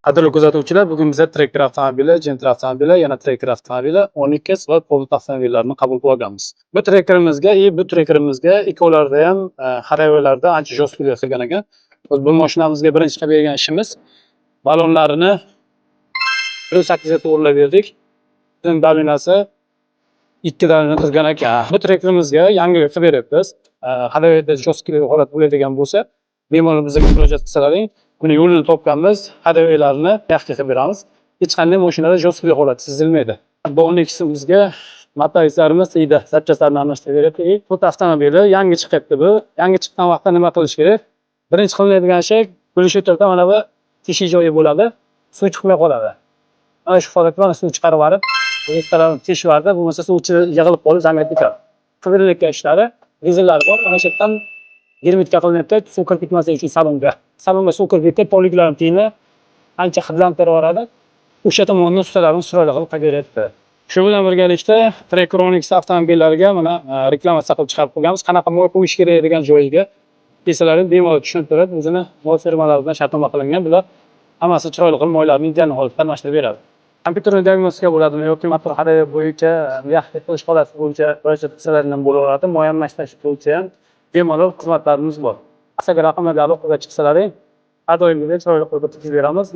Qadrli kuzatuvchilar, bugun biza Tracker avtomobili, Gentra avtomobili, yana Tracker avtomobili, Onyx va Cobalt avtomobillarini qabul qilib olganmiz. Bu Trackerimizga ikkovlarida ham haroratlarda ancha jostlik qilgan ekan. Biz bu mashinamizga birinchi qilib bergan ishimiz balonlarini 1.8 ga to'g'rilab berdik. Bizning daminasi 2 dalini qilgan ekan. Bu Trackerimizga yangi qilib beryapmiz. Haroratda jostlik holat bo'ladigan bo'lsa, bemalol bizga murojaat qilsalaring, buni yo'lini topganmiz, haroratlarni yaxshi qilib beramiz. Hech qanday mashinada jostlik holati sezilmaydi. Bu Onyximizga motorizlarimiz iyda zapchastlarni almashtirib beryapti. Bu avtomobili yangi chiqyapti bu. Yangi chiqqan vaqtda nima qilish kerak? Birinchi qilinadigan shay, bo'lish o'rtada mana bu teshik joyi bo'ladi. Suv chiqmay qoladi. Ana shu holatda mana suv chiqarib olib, bu tarafni teshib yubordi, bo'lmasa suv yig'ilib qolib zamirga ketadi. Qilinayotgan ishlari, dizellari bor. Mana shu yerdan germetika qilyapti, suv kirib ketmasligi uchun salonga. Salonga suv kirib ketib, poliglarni tiyini ancha hidlantirib yuboradi. O'sha tomondan ustalarimiz chiroyli qilib qilib beryapti. Shu bilan birgalikda Tracker Onyx avtomobillariga mana reklamatsiya qilib chiqarib qo'yganmiz. Qanaqa moy qo'yish kerak degan joyiga desalaring bemalol tushuntirib, o'zini moy firmalari bilan shartnoma qilingan. Bular hammasi chiroyli qilib moylarni ideal holatda almashtirib beradi. Kompyuterni diagnostika bo'ladimi yoki motor harorat bo'yicha yaxshi qilish holati bo'yicha murojaat qilsalaring ham bo'laveradi. Moy almashtirish bo'yicha ham bemalol xizmatlarimiz bor. Asaga raqamlarga aloqaga chiqsalaring, har doimgidek chiroyli qilib beramiz.